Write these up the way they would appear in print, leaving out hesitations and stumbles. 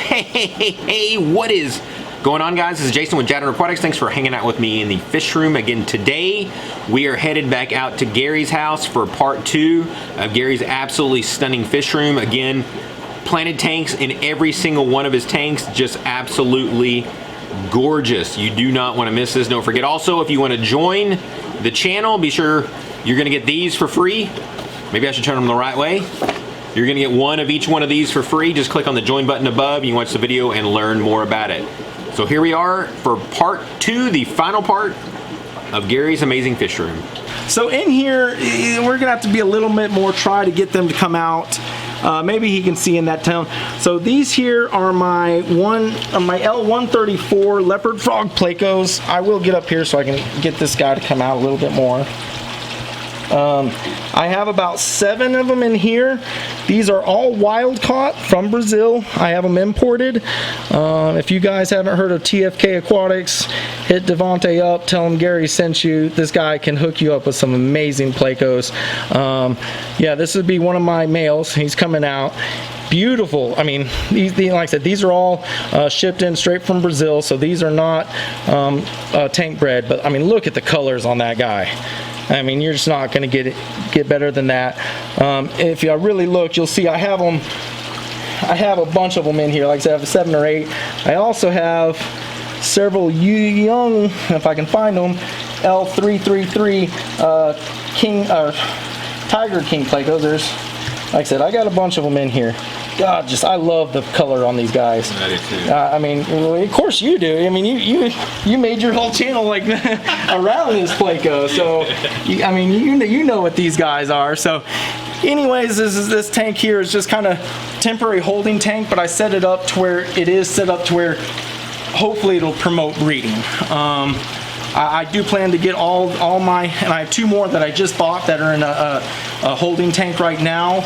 Hey, what is going on, guys? This is Jason with Jadren Aquatics. Thanks for hanging out with me in the fish room again today. We are headed back out to Gary's house for part 2 of Gary's absolutely stunning fish room. Again, planted tanks in every single one of his tanks, just absolutely gorgeous. You do not want to miss this. Don't forget also, if you want to join the channel, be sure you're going to get these for free. Maybe I should turn them the right way. You're going to get one of each one of these for free. Just click on the join button above. You can watch the video and learn more about it. So here we are for part 2, the final part of Gary's amazing fish room. So in here, we're gonna have to be a little bit more, try to get them to come out. Maybe he can see in that tone. So these here are my L134 leopard frog plecos. I will get up here so I can get this guy to come out a little bit more. I have about 7 of them in here. These are all wild caught from Brazil. I have them imported. If you guys haven't heard of TFK Aquatics, hit Devontae up, tell him Gary sent you. This guy can hook you up with some amazing plecos. Yeah, this would be one of my males. He's coming out. Beautiful. I mean, these, like I said, these are all shipped in straight from Brazil, so these are not tank bred. But I mean, look at the colors on that guy. I mean, you're just not going to get better than that. If you really look, you'll see I have them. I have a bunch of them in here. Like I said, I have 7 or 8. I also have several young, if I can find them, L333 Tiger King plecos. There's, like I said, I got a bunch of them in here. God, I love the color on these guys. I do too. I mean, of course you do. I mean, you made your whole channel like around this pleco. So, I mean, you know what these guys are. So, anyways, this tank here is just kind of temporary holding tank, but I set it up to where it is set up to where hopefully it'll promote breeding. I do plan to get all my, and I have 2 more that I just bought that are in a holding tank right now,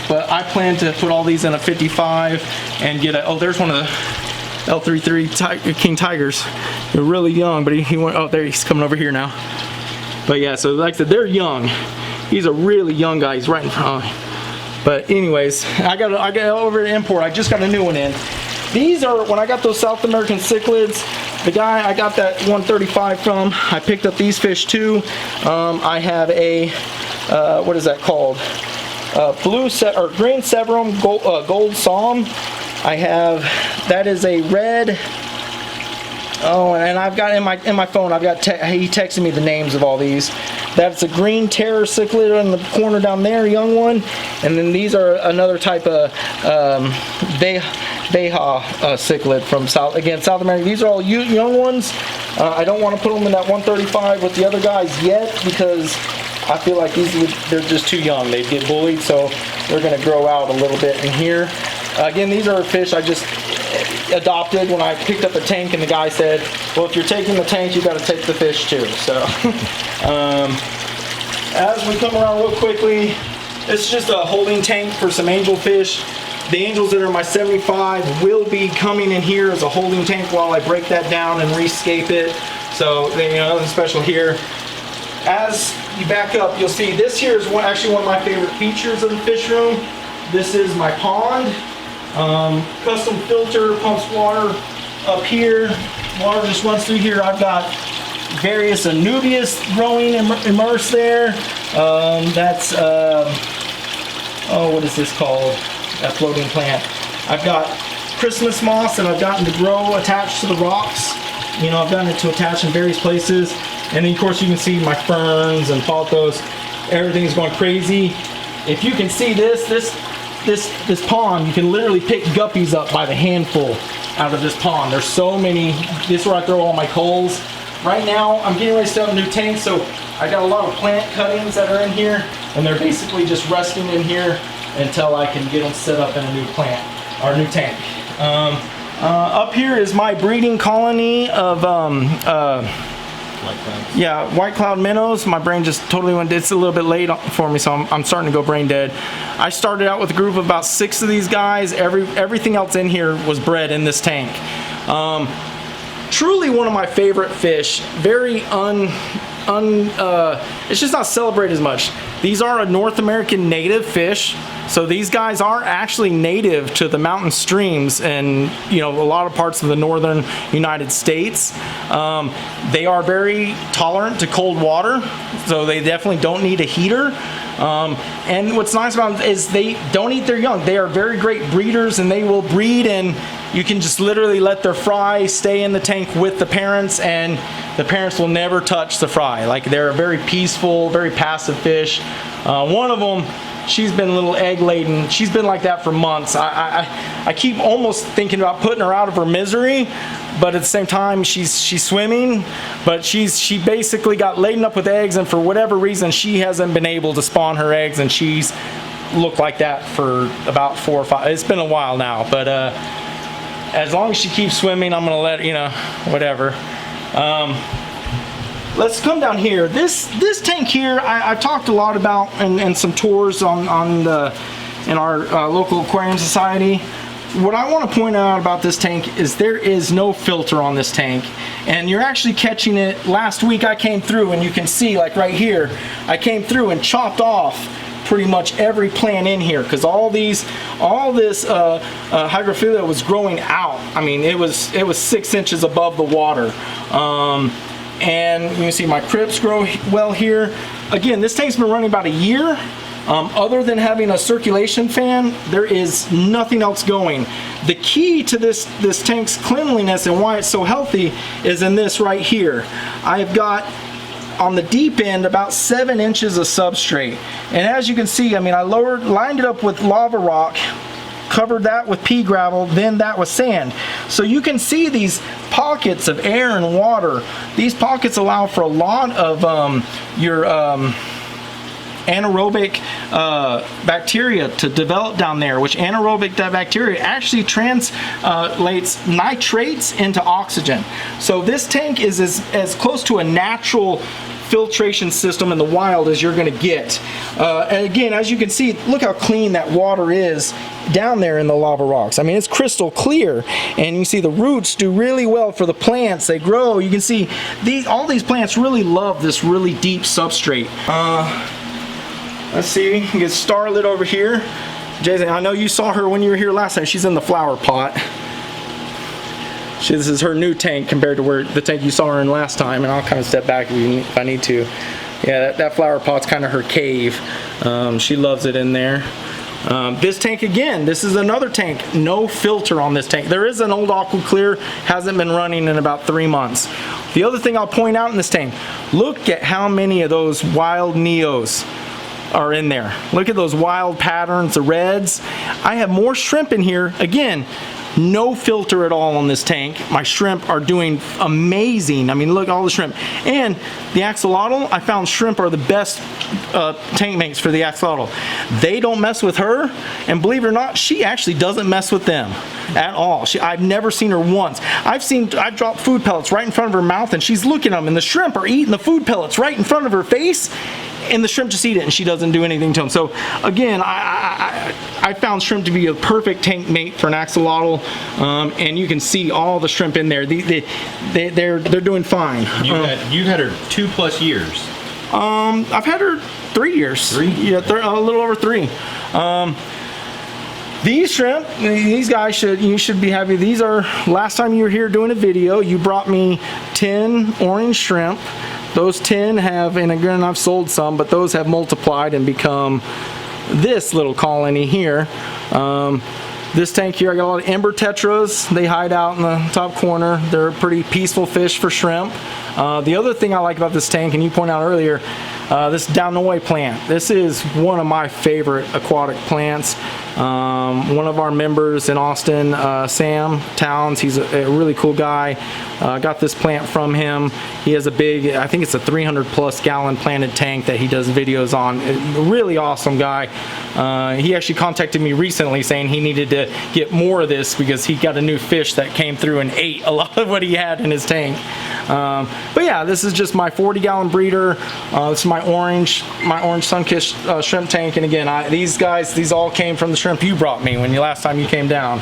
but I plan to put all these in a 55 and get a, oh, there's one of the L33 King Tigers. They're really young, but he went, oh, there, he's coming over here now. But yeah, so like I said, they're young. He's a really young guy. He's right in front of me. But anyways, I got over to import. I just got a new one in. These are, when I got those South American cichlids, the guy I got that 135 from, I picked up these fish too. I have a, what is that called? Green Severum Gold Psalm. I have, that is a red, oh, and I've got in my phone, I've got, he texted me the names of all these. That's a green terror cichlid in the corner down there, young one. And then these are another type of Beja cichlid from South America. These are all young ones. I don't want to put them in that 135 with the other guys yet because I feel like they're just too young. They'd get bullied, so they're going to grow out a little bit in here. Again, these are fish I just adopted when I picked up a tank, and the guy said, well, if you're taking the tank, you got to take the fish too. So as we come around real quickly, it's just a holding tank for some angelfish. The angels that are my 75 will be coming in here as a holding tank while I break that down and rescape it. So, you know, nothing special here. As you back up, you'll see this here is actually one of my favorite features of the fish room. This is my pond. Custom filter, pumps water up here. Water just runs through here. I've got various Anubias growing immersed there. That's, oh, what is this called? That floating plant. I've got Christmas moss that I've gotten to grow attached to the rocks. You know, I've gotten it to attach in various places. And then, of course, you can see my ferns and pothos. Everything's going crazy. If you can see this pond, you can literally pick guppies up by the handful out of this pond. There's so many. This is where I throw all my coals. Right now, I'm getting ready to set up a new tank, so I got a lot of plant cuttings that are in here, and they're basically just resting in here until I can get them set up in a new plant, or new tank. Up here is my breeding colony of white cloud minnows. My brain just totally went, it's a little bit late for me, so I'm starting to go brain dead. I started out with a group of about 6 of these guys. Everything else in here was bred in this tank. Truly one of my favorite fish. Very it's just not celebrated as much. These are a North American native fish, so these guys are actually native to the mountain streams and, you know, a lot of parts of the northern United States. They are very tolerant to cold water, so they definitely don't need a heater. And what's nice about them is they don't eat their young. They are very great breeders, and they will breed, and you can just literally let their fry stay in the tank with the parents, and the parents will never touch the fry. Like, they're a very peaceful, very passive fish. One of them, she's been a little egg laden. She's been like that for months. I keep almost thinking about putting her out of her misery, but at the same time, she's swimming, but she basically got laden up with eggs, and for whatever reason, she hasn't been able to spawn her eggs, and she's looked like that for about 4 or 5. It's been a while now, but as long as she keeps swimming, I'm gonna let her, you know, whatever. Let's come down here. This tank here, I've talked a lot about and some tours in our local aquarium society. What I want to point out about this tank is there is no filter on this tank, and you're actually catching it. Last week I came through, and you can see, like right here, I came through and chopped off pretty much every plant in here, because all this hydrophilia was growing out. I mean, it was 6 inches above the water. And you can see my crypts grow well here. Again, this tank's been running about a year. Other than having a circulation fan, there is nothing else going. The key to this tank's cleanliness and why it's so healthy is in this right here. I've got on the deep end about 7 inches of substrate, and as you can see, I mean, I lined it up with lava rock, covered that with pea gravel, then that was sand. So you can see these pockets of air and water. These pockets allow for a lot of your anaerobic bacteria to develop down there, which anaerobic bacteria actually translates nitrates into oxygen. So this tank is as close to a natural filtration system in the wild as you're going to get. And again, as you can see, look how clean that water is down there in the lava rocks. I mean, it's crystal clear, and you see the roots do really well for the plants. They grow. You can see all these plants really love this really deep substrate. Let's see, you get Starlit over here. Jason, I know you saw her when you were here last time. She's in the flower pot. This is her new tank compared to the tank you saw her in last time, and I'll kind of step back if I need to. Yeah, that flower pot's kind of her cave. She loves it in there. This tank again, this is another tank. No filter on this tank. There is an old Aqua Clear, hasn't been running in about 3 months. The other thing I'll point out in this tank, look at how many of those wild Neos are in there. Look at those wild patterns, the reds. I have more shrimp in here. Again, no filter at all on this tank. My shrimp are doing amazing. I mean, look at all the shrimp. And the axolotl, I found shrimp are the best tank mates for the axolotl. They don't mess with her, and believe it or not, she actually doesn't mess with them at all. I've never seen her once. I've dropped food pellets right in front of her mouth, and she's looking at them, and the shrimp are eating the food pellets right in front of her face, and the shrimp just eat it, and she doesn't do anything to them. So again, I found shrimp to be a perfect tank mate for an axolotl, and you can see all the shrimp in there. They're doing fine. You've had her 2+ years. I've had her 3 years. 3? Yeah, a little over 3. These shrimp, these guys you should be happy. These are, last time you were here doing a video, you brought me 10 orange shrimp. Those 10 have, and again, I've sold some, but those have multiplied and become this little colony here. This tank here, I got a lot of Ember Tetras. They hide out in the top corner. They're a pretty peaceful fish for shrimp. The other thing I like about this tank, and you pointed out earlier, this Downoi plant. This is one of my favorite aquatic plants. One of our members in Austin, Sam Towns, he's a really cool guy. Got this plant from him. He has a big, I think it's a 300+ gallon planted tank that he does videos on. A really awesome guy. He actually contacted me recently saying he needed to get more of this because he got a new fish that came through and ate a lot of what he had in his tank. But yeah, this is just my 40-gallon breeder. This is my orange sun-kissed shrimp tank, and again, these all came from the shrimp you brought me when last time you came down.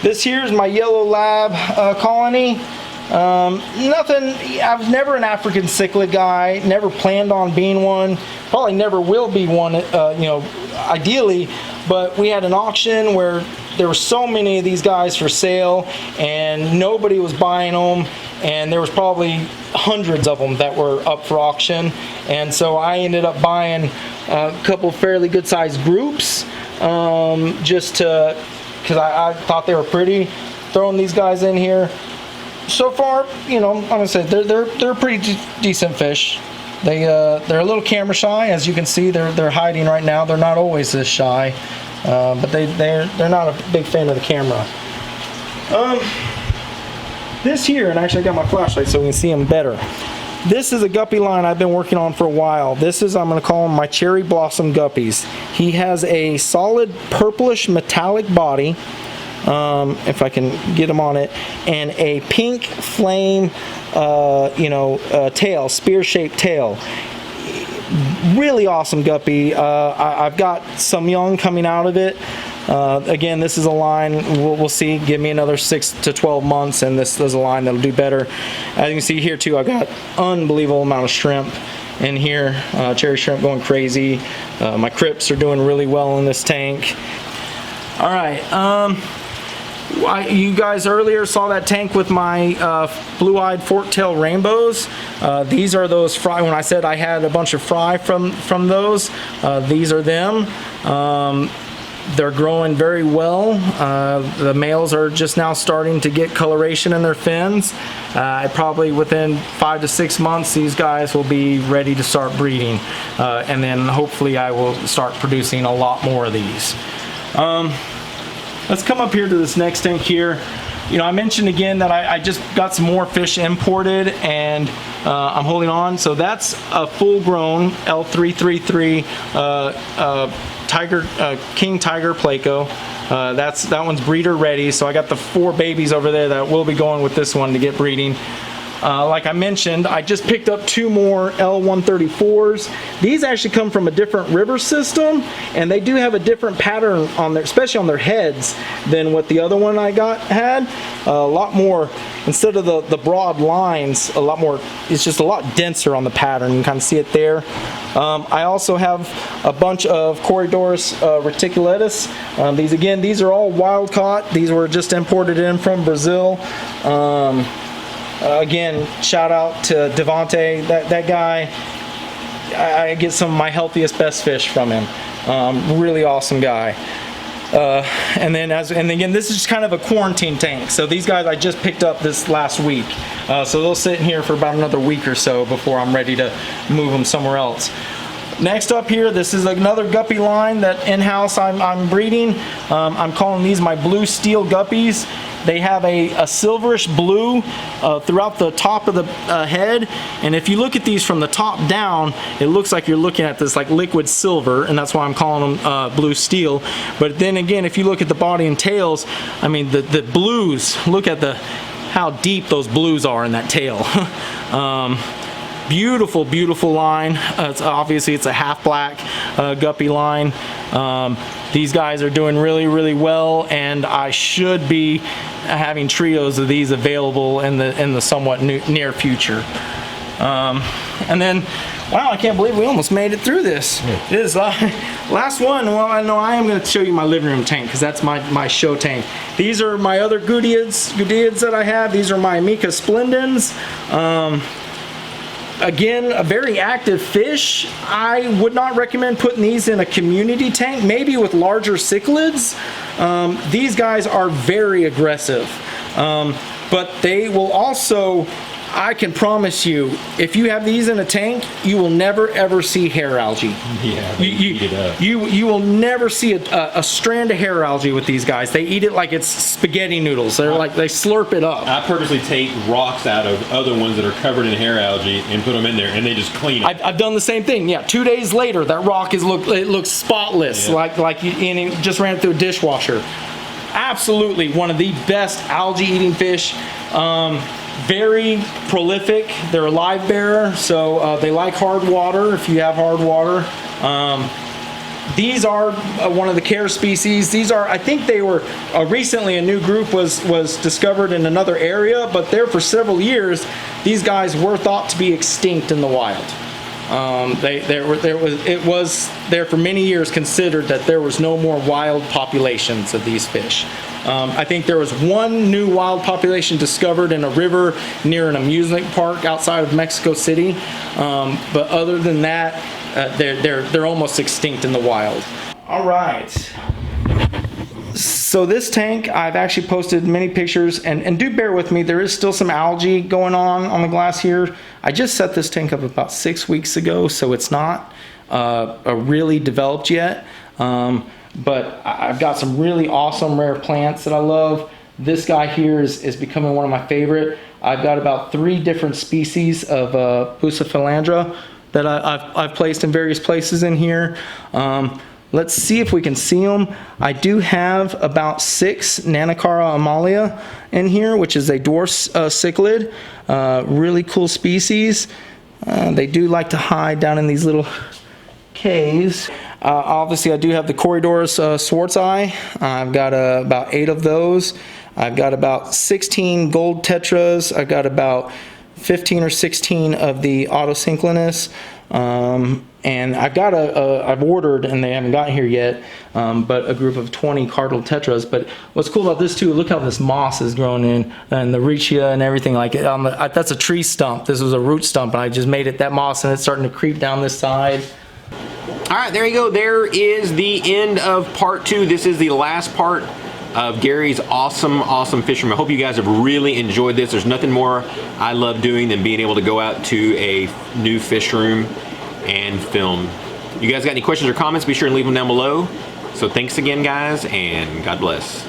This here is my yellow lab colony. Nothing. I was never an African cichlid guy. Never planned on being one. Probably never will be one. You know, ideally. But we had an auction where there were so many of these guys for sale, and nobody was buying them. And there was probably hundreds of them that were up for auction. And so I ended up buying a couple fairly good-sized groups, just to, because I thought they were pretty. Throwing these guys in here. So far, you know, I'm gonna say they're pretty decent fish. They're a little camera shy, as you can see. They're hiding right now. They're not always this shy, but they're not a big fan of the camera. This here, and actually I got my flashlight so we can see them better. This is a guppy line I've been working on for a while. This is, I'm gonna call them my cherry blossom guppies. He has a solid purplish metallic body. If I can get them on it, and a pink flame, tail, spear-shaped tail. Really awesome guppy. I've got some young coming out of it. Again, this is a line, we'll see. Give me another 6 to 12 months, and this is a line that'll do better. As you can see here too, I've got unbelievable amount of shrimp in here. Cherry shrimp going crazy. My crips are doing really well in this tank. All right. You guys earlier saw that tank with my blue-eyed fork-tailed rainbows. These are those fry. When I said I had a bunch of fry from those, these are them. They're growing very well. The males are just now starting to get coloration in their fins. Probably within 5 to 6 months, these guys will be ready to start breeding, and then hopefully I will start producing a lot more of these. Let's come up here to this next tank here. You know, I mentioned again that I just got some more fish imported, and I'm holding on. So that's a full-grown L333 King Tiger Placo. That one's breeder ready. So I got the 4 babies over there that will be going with this one to get breeding. Like I mentioned, I just picked up 2 more L134s. These actually come from a different river system, and they do have a different pattern on their, especially on their heads, than what the other one I had. A lot more, instead of the broad lines, a lot more, it's just a lot denser on the pattern. You can kind of see it there. I also have a bunch of Corydoras Reticulitis. These are all wild caught. These were just imported in from Brazil. Again, shout out to Devontae, that guy. I get some of my healthiest, best fish from him. Really awesome guy. And again, this is just kind of a quarantine tank. So these guys I just picked up this last week. So they'll sit in here for about another week or so before I'm ready to move them somewhere else. Next up here, this is another guppy line that in-house I'm breeding. I'm calling these my blue steel guppies. They have a silverish blue throughout the top of the head, and if you look at these from the top down, it looks like you're looking at this like liquid silver, and that's why I'm calling them blue steel. But then again, if you look at the body and tails, I mean the blues, look at how deep those blues are in that tail. Beautiful, beautiful line. Obviously it's a half black guppy line. These guys are doing really, really well, and I should be having trios of these available in the somewhat near future. And then, wow, I can't believe we almost made it through this. Yeah. It is last one. Well, I know I am going to show you my living room tank because that's my show tank. These are my other Guppies that I have. These are my Mica Splendens. Again, a very active fish. I would not recommend putting these in a community tank, maybe with larger cichlids. These guys are very aggressive, but they will also, I can promise you, if you have these in a tank, you will never ever see hair algae. Yeah, they eat it up. You will never see a strand of hair algae with these guys. They eat it like it's spaghetti noodles. They're like, they slurp it up. I purposely take rocks out of other ones that are covered in hair algae and put them in there, and they just clean it. I've done the same thing. Yeah, 2 days later, that rock looks spotless, yeah. like you just ran it through a dishwasher. Absolutely, one of the best algae eating fish. Very prolific. They're a live bearer, so they like hard water if you have hard water. These are one of the care species. These are, I think they were, recently a new group was discovered in another area, but there for several years, these guys were thought to be extinct in the wild. It was there for many years considered that there was no more wild populations of these fish. I think there was one new wild population discovered in a river near an amusement park outside of Mexico City, but other than that, they're almost extinct in the wild. All right. So this tank, I've actually posted many pictures, and do bear with me, there is still some algae going on the glass here. I just set this tank up about 6 weeks ago, so it's not really developed yet. But I've got some really awesome rare plants that I love. This guy here is becoming one of my favorite. I've got about 3 different species of Bucephalandra that I've placed in various places in here. Let's see if we can see them. I do have about 6 Nanocara amalia in here, which is a dwarf cichlid. Really cool species. They do like to hide down in these little caves. Obviously, I do have the Corydoras Reticulitis. I've got about 8 of those. I've got about 16 gold tetras. I've got about 15 or 16 of the Autosynclinus. And I've got I've ordered, and they haven't gotten here yet, but a group of 20 Cardinal Tetras. But what's cool about this too, look how this moss is grown in, and the rechia and everything like it. That's a tree stump. This was a root stump, and I just made it that moss, and it's starting to creep down this side. All right, there you go. There is the end of part 2. This is the last part of Gary's awesome fish room. I hope you guys have really enjoyed this. There's nothing more I love doing than being able to go out to a new fish room and film. You guys got any questions or comments? Be sure and leave them down below. So thanks again, guys, and God bless.